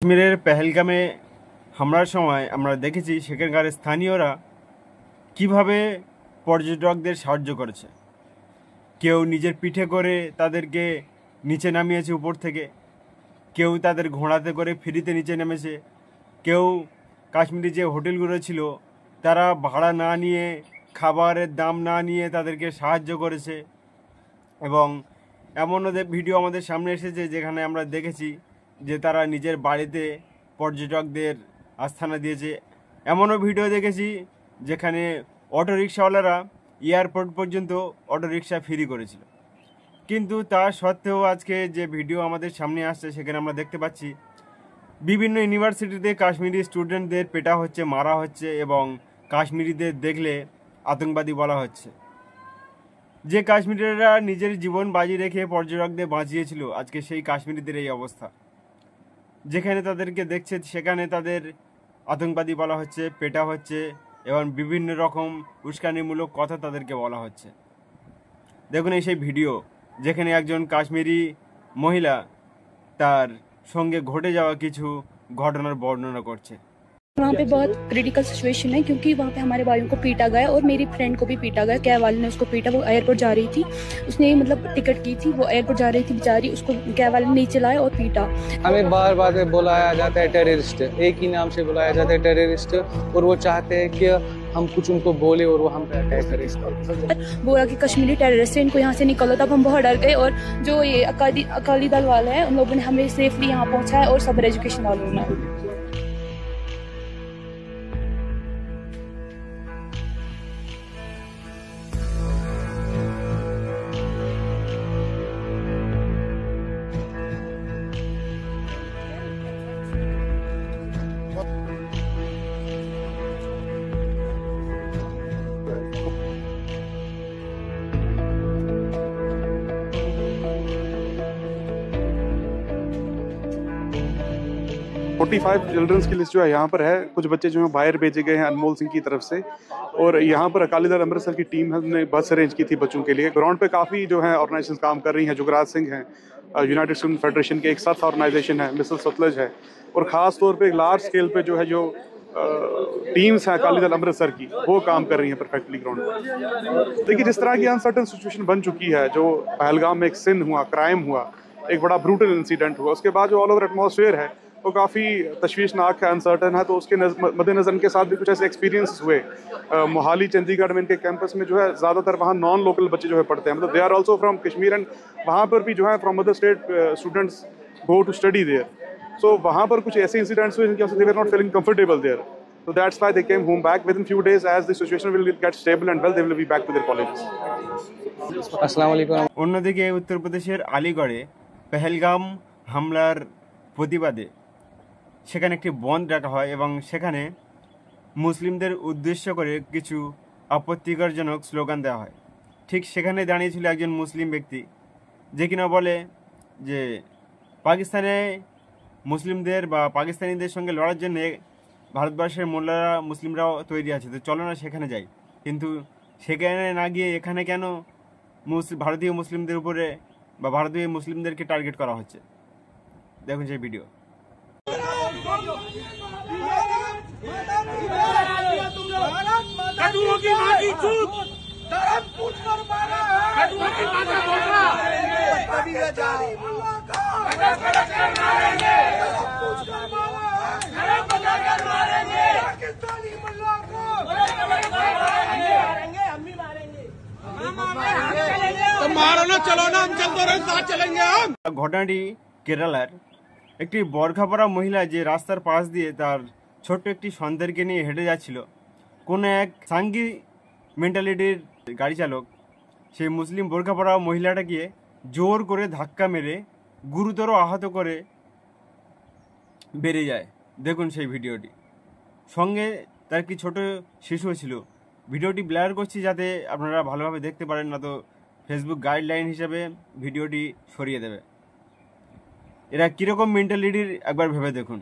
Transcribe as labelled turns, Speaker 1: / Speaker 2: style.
Speaker 1: কাশ্মীরের পেহেলগামে হামলার সময় আমরা দেখেছি সেখানকার স্থানীয়রা কিভাবে পর্যটকদের সাহায্য করেছে। কেউ নিজের পিঠে করে তাদেরকে নিচে নামিয়েছে উপর থেকে, কেউ তাদের ঘোড়াতে করে ফ্রিতে নিচে নেমেছে, কেউ কাশ্মীরি যে হোটেলগুলো ছিল তারা ভাড়া না নিয়ে, খাবারের দাম না নিয়ে তাদেরকে সাহায্য করেছে। এবং এমনও ভিডিও আমাদের সামনে এসেছে যেখানে আমরা দেখেছি যে তারা নিজের বাড়িতে পর্যটকদের আস্থানা দিয়েছে। এমনও ভিডিও দেখেছি যেখানে অটোরিকশাওয়ালারা এয়ারপোর্ট পর্যন্ত অটোরিকশা ফ্রি করেছিল। কিন্তু তা সত্ত্বেও আজকে যে ভিডিও আমাদের সামনে আসছে সেখানে আমরা দেখতে পাচ্ছি বিভিন্ন ইউনিভার্সিটিতে কাশ্মীরি স্টুডেন্টদের পেটা হচ্ছে, মারা হচ্ছে এবং কাশ্মীরিদের দেখলে আতঙ্কবাদী বলা হচ্ছে। যে কাশ্মীরিরা নিজের জীবন বাজি রেখে পর্যটকদের বাঁচিয়েছিল, আজকে সেই কাশ্মীরিদের এই অবস্থা। যেখানে তাদেরকে দেখছে সেখানে তাদের আতঙ্কবাদী বলা হচ্ছে, পেটা হচ্ছে এবং বিভিন্ন রকম উস্কানিমূলক কথা তাদেরকে বলা হচ্ছে। দেখুন এই সেই ভিডিও যেখানে একজন কাশ্মীরি মহিলা তার সঙ্গে ঘটে যাওয়া কিছু ঘটনার বর্ণনা করছে।
Speaker 2: वहाँ पे बहुत क्रिटिकल सिचुएशन है क्योंकि वहाँ पे हमारे भाइयों को पीटा गया और मेरी फ्रेंड को भी पीटा गया। कैब वाले ने उसको पीटा, वो एयरपोर्ट जा रही थी, उसने मतलब टिकट की थी, वो एयरपोर्ट जा रही थी बेचारी, उसको कैब वाले ने नीचे लाया और पीटा।
Speaker 3: हमें बार बार बुलाया जाता है टेररिस्ट, एक ही नाम से बुलाया जाता है टेररिस्ट, और वो चाहते हैं कि हम कुछ उनको बोले और वो हम पे अटैक करें।
Speaker 2: बोला कि कश्मीरी टेररिस्ट है, इनको यहाँ से निकलो। तब हम बहुत डर गए और जो ये अकाली दल वाले हैं उन लोगों ने हमें सेफली यहाँ पहुँचाया और सबर एजुकेशन वालों ने।
Speaker 4: फोर्टी 45 चिल्ड्रंस की लिस्ट जो है यहाँ पर है। कुछ बच्चे जो हैं बाहर भेजे गए हैं अनमोल सिंह की तरफ से, और यहाँ पर अकाली दल अमृतसर की टीम ने बस अरेंज की थी बच्चों के लिए। ग्राउंड पे काफ़ी जो है ऑर्गेनाइजेशन काम कर रही हैं। जुगराज सिंह हैं, यूनाइटेड स्टूडेंट फेडरेशन के एक साथ ऑर्गेनाइजेशन है, मिसल सतलज है, और ख़ास तौर पर लार्ज स्केल पर जो है जो टीम्स हैं अकाली दल अमृतसर की, वो काम कर रही हैं परफेक्टली ग्राउंड पर। देखिए जिस तरह की अनसर्टन सिचुएशन बन चुकी है, जो पहलगाम में एक सिन हुआ, क्राइम हुआ, एक बड़ा ब्रूटल इंसिडेंट हुआ, उसके बाद जो ऑल ओवर एटमॉस्फेयर है वो काफ़ी तशवीशनाक है, अनसर्टन है। तो उसके मद्देनज़र के साथ भी कुछ ऐसे एक्सपीरियंस हुए। मोहाली चंडीगढ़ में इनके कैंपस में जो है ज़्यादातर वहाँ नॉन लोकल बच्चे जो है पढ़ते हैं, मतलब they are also from Kashmir, and वहाँ पर भी जो है from other state students go to study there. So वहाँ पर कुछ ऐसे इंसिडेंट्स हुए जिनकी वजह से they were not feeling comfortable there, so that's why they came home back within few days. As the situation will get stable and well, they will be back to their colleges.
Speaker 3: अस्सलाम वालेकुम।
Speaker 1: অন্যদিকে উত্তরপ্রদেশের আলিগড়ে পেহেলগাম হামলার প্রতিবাদে সেখানে একটি বন্ধ রাখা হয় এবং সেখানে মুসলিমদের উদ্দেশ্য করে কিছু আপত্তিকরজনক স্লোগান দেওয়া হয়। ঠিক সেখানে দাঁড়িয়েছিল একজন মুসলিম ব্যক্তি যে কিনা বলে যে পাকিস্তানে মুসলিমদের বা পাকিস্তানিদের সঙ্গে লড়ার জন্য ভারতবর্ষের মোল্লারা মুসলিমরাও তৈরি আছে, তো চলো না সেখানে যাই। কিন্তু সেখানে না গিয়ে এখানে কেন ভারতীয় মুসলিমদের উপরে বা ভারতীয় মুসলিমদেরকে টার্গেট করা হচ্ছে। দেখুন সেই ভিডিও। ঘটনাটি কেরালার একটি বরখাপরা মহিলা যে রাস্তার পাশ দিয়ে তার ছোট্ট একটি সন্তানকে নিয়ে হেঁটে যাচ্ছিল, কোনো এক সাঙ্গি মেন্টালিটির গাড়ি চালক সেই মুসলিম বোরখাপরা মহিলাটাকে জোর করে ধাক্কা মেরে গুরুতর আহত করে বেরিয়ে যায়। দেখুন সেই ভিডিওটি, সঙ্গে তার একটি ছোট শিশু ছিল। ভিডিওটি ব্লার করছি যাতে আপনারা ভালোভাবে দেখতে পারেন, না তো ফেসবুক গাইডলাইন হিসেবে ভিডিওটি সরিয়ে দেবে। এরা কীরকম মেন্টালিটির একবার ভেবে দেখুন।